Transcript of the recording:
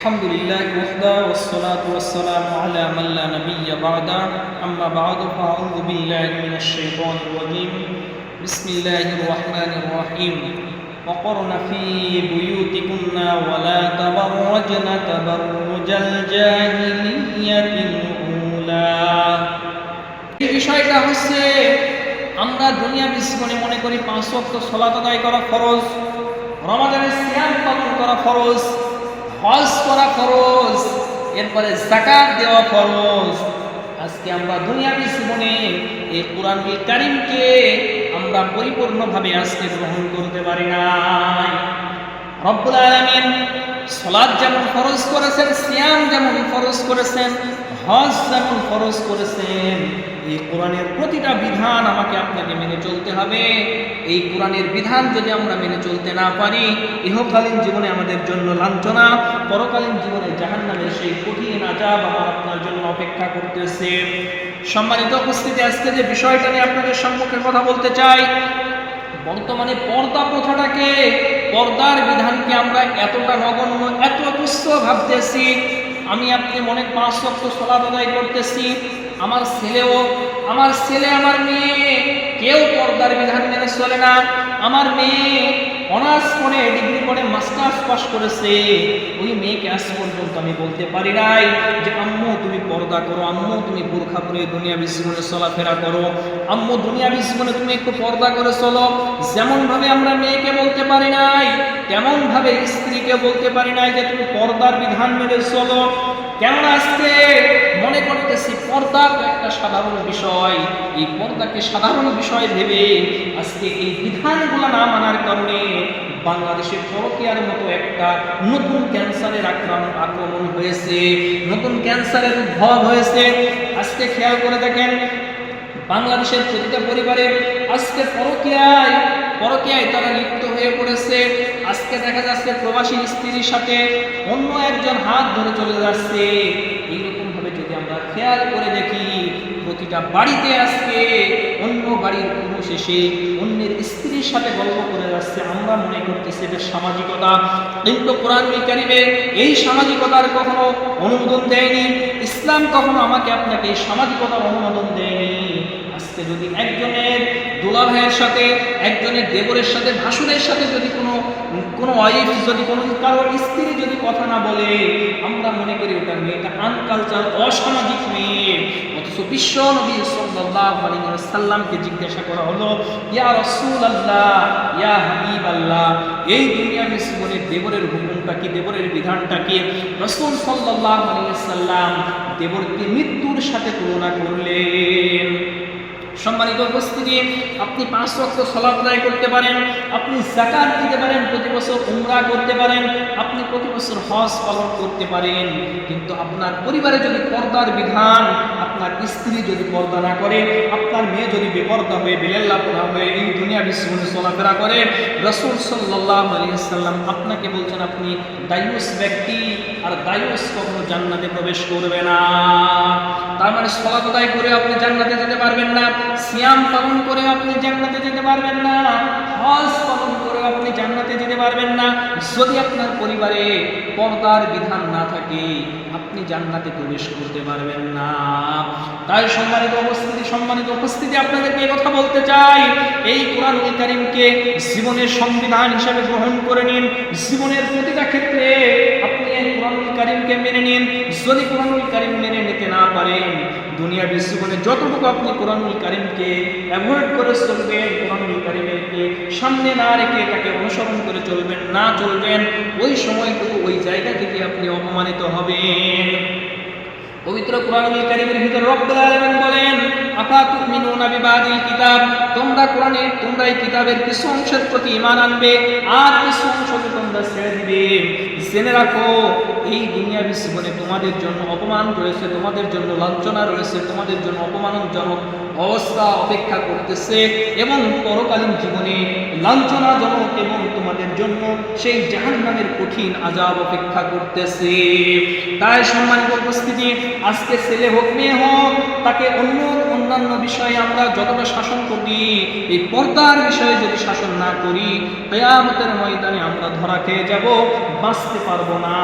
الحمد لله وحده والصلاة والسلام على من لا نبي بعده أما بعد فأعوذ بالله من الشيطان الرجيم بسم الله الرحمن الرحيم وقرن في بيوتكن ولا تبرجن تبرج الجاهلية الأولى এই বিষয়টা হচ্ছে আমরা দুনিয়াবি জীবনে মনে করি 5 ওয়াক্ত সালাত আদায় করা ফরজ, রমাদানের সিয়াম পালন করা ফরজ, হজ করা ফরজ, এরপরে যাকাত দেওয়া ফরজ। আজকে আমরা দুনিয়াবি জীবনে এই কুরআনুল কারীমকে আমরা পরিপূর্ণভাবে আজকে গ্রহণ করতে পারি না। রব্বুল আলামিন সালাত যেমন ফরজ করেছেন, সিয়াম যেমন ফরজ করেছেন, হজ যেমন ফরজ করেছেন, এই কোরআনের প্রতিটা বিধান আমাকে আপনাকে মেনে চলতে হবে। এই কোরআনের বিধান যদি আমরা মেনে চলতে না পারি, ইহকালীন জীবনে আমাদের জন্য লাঞ্ছনা, পরকালীন জীবনে জাহান্নামের সেই কঠিন আযাব আমার আপনার জন্য অপেক্ষা করতেছে। সম্মানিত উপস্থিতি, আজকে যে বিষয়টা নিয়ে আপনাদের সম্মুখে কথা বলতে চাই, বর্তমানে পর্দা প্রথাটাকে, পর্দার বিধানকে আমরা এতটা নগণ্য, এত তুচ্ছ ভাবতেছি। আমি আপনি মনে 5 ওয়াক্ত সালাত আদায় করতেছি, আমার ছেলে আমার মেয়ে কেউ পর্দার বিধান মেনে চলে না। আমার মেয়ে অনার্স পড়ে, ডিগ্রি পড়ে, মাস্টার্স পাস করেছে, ওই মেয়েকে আজ পর্যন্ত আমি বলতে পারি নাই যে আম্মু তুমি পর্দা করো, আম্মু তুমি বোরখা পরে দুনিয়াবি জীবনে চলাফেরা করো, আম্মু দুনিয়াবি জীবনে তুমি একটু পর্দা করে চলো। যেমন ভাবে আমরা মেয়েকে বলতে পারি নাই, তেমন ভাবে স্ত্রীকে বলতে পারি নাই যে তুমি পর্দার বিধান মেনে চলো। কেননা আজকে মনে করতেছি পর্দা একটা সাধারণ বিষয়, এই পর্দাকে সাধারণ বিষয় ভেবে আজকে এই বিধানগুলো না মানার কারণে বাংলাদেশের পরকীয়ার মতো একটা নতুন ক্যান্সারের আক্রমণ হয়েছে, নতুন ক্যান্সারের উদ্ভব হয়েছে। আজকে খেয়াল করে দেখেন, বাংলাদেশের প্রতিটা পরিবারে আজকে পরকীয়ায় তারা লিপ্ত হয়ে পড়েছে। আজকে দেখা যাচ্ছে প্রবাসী স্ত্রীর সাথে অন্য একজন হাত ধরে চলে যাচ্ছে। এইরকম ভাবে যদি আমরা খেয়াল করে দেখি, প্রতিটা বাড়িতে আজকে অন্য বাড়ির পুরুষ এসে অন্যের স্ত্রীর সাথে গল্প করে যাচ্ছে। আমরা মনে করতেছি এটা সামাজিকতা, কিন্তু কোরআনুল কারীমে এই সামাজিকতার কখনো অনুমোদন দেয়নি। ইসলাম কখনো আমাকে আপনাকে এই সামাজিকতার অনুমোদন দেয়নি। আজকে যদি একজনের দুলাভাইয়ের সাথে, একজনের দেবরের সাথে, ভাসুরের সাথে যদি কোনো ওয়াইফ, যদি কোনো কারোর স্ত্রী যদি কথা না বলে, আমরা মনে করি ওটা মেয়েটা আনকালচার, অসামাজিক মেয়ে। অথচ বিশ্ব নবী সাল্লাল্লাহু আলাইহি ওয়াসাল্লামকে জিজ্ঞাসা করা হলো, ইয়া রাসূলুল্লাহ, ইয়া হাবিবাল্লাহ, এই দুনিয়ার জীবনে দেবরের হুকুমটা কি, দেবরের বিধানটা কি? রাসূল সাল্লাল্লাহু আলাইহি ওয়াসাল্লাম দেবরকে মৃত্যুর সাথে তুলনা করলেন। সম্মানিত উপস্থিতি, আপনি 5 ওয়াক্ত সালাত আদায় করতে পারেন, আপনি যাকাত দিতে পারেন, প্রতি বছর উমরা করতে পারেন, আপনি প্রতি বছর হজ পালন করতে পারেন, কিন্তু আপনার পরিবারে যদি পর্দার বিধান, আপনার স্ত্রী যদি পর্দা না করে, আপনার মেয়ে যদি বেপর্দা হয়ে, বেলাল্লাপনা হয়ে এই দুনিয়ার জীবনে চলাফেরা করে, রাসূল সাল্লাল্লাহু আলাইহি ওয়াসাল্লাম আপনাকে বলছেন আপনি দায়ুস ব্যক্তি, আর দায়ুস কখনো জান্নাতে প্রবেশ করবে না। তার মানে সালাত আদায় করে আপনি জান্নাতে যেতে পারবেন না, সিয়াম পালন করে আপনি জান্নাতে যেতে পারবেন না, হজ পালন করে আপনি জান্নাতে যেতে পারবেন না। যদি আপনার পরিবারে পর্দার বিধান না থাকে, আপনি জান্নাতে প্রবেশ করতে পারবেন না। তাই সম্মানিত উপস্থিতি আপনাদেরকে এই কথা বলতে চাই, এই কোরআনুল কারীমকে জীবনের সংবিধান হিসেবে গ্রহণ করে নিন। জীবনের প্রতিটা ক্ষেত্রে আপনি এই কোরআনুল কারীমকে মেনে নিন। যদি কোরআনুল কারীম মেনে নিতে না পারেন, দুনিয়াবি জীবনে যতটুকু আপনি কোরআনুল কারীমকে অ্যাভয়েড করে চলবেন, কোরআনুল কারীমকে সামনে না রেখে তাকে অনুসরণ করে চলবেন, ওই সময়টুকু ওই জায়গা থেকে আপনি অপমানিত হবেন। পবিত্র কোরআনুল কারীমের ভিতরে রব্বুল আলামিন বলেন, আফাতুমিনুনা বিবাদিল কিতাব, তোমরা এই কিতাবের কিছু অংশের প্রতি ঈমান আনবে আর কিছু অংশকে তোমরা ছেড়ে দিবে। জেনে রাখো, এই দুনিয়াবি জীবনে তোমাদের জন্য অপমান রয়েছে, তোমাদের জন্য লাঞ্ছনা রয়েছে, তোমাদের জন্য অপমানজনক অবস্থা অপেক্ষা করতেছে, এবং পরকালীন জীবনে লাঞ্ছনাজনক এবং তোমাদের জন্য সেই জাহান্নামের কঠিন আযাব অপেক্ষা করতেছে। তাই সম্মানিত উপস্থিতি, আজকে ছেলে হোক মেয়ে হোক, তাকে অন্যান্য বিষয়ে আমরা যতটা শাসন করি, এই পর্দার বিষয়ে যদি শাসন না করি, কিয়ামতের ময়দানে আমরা ধরা খেয়ে যাব, বাঁচতে পারবো না।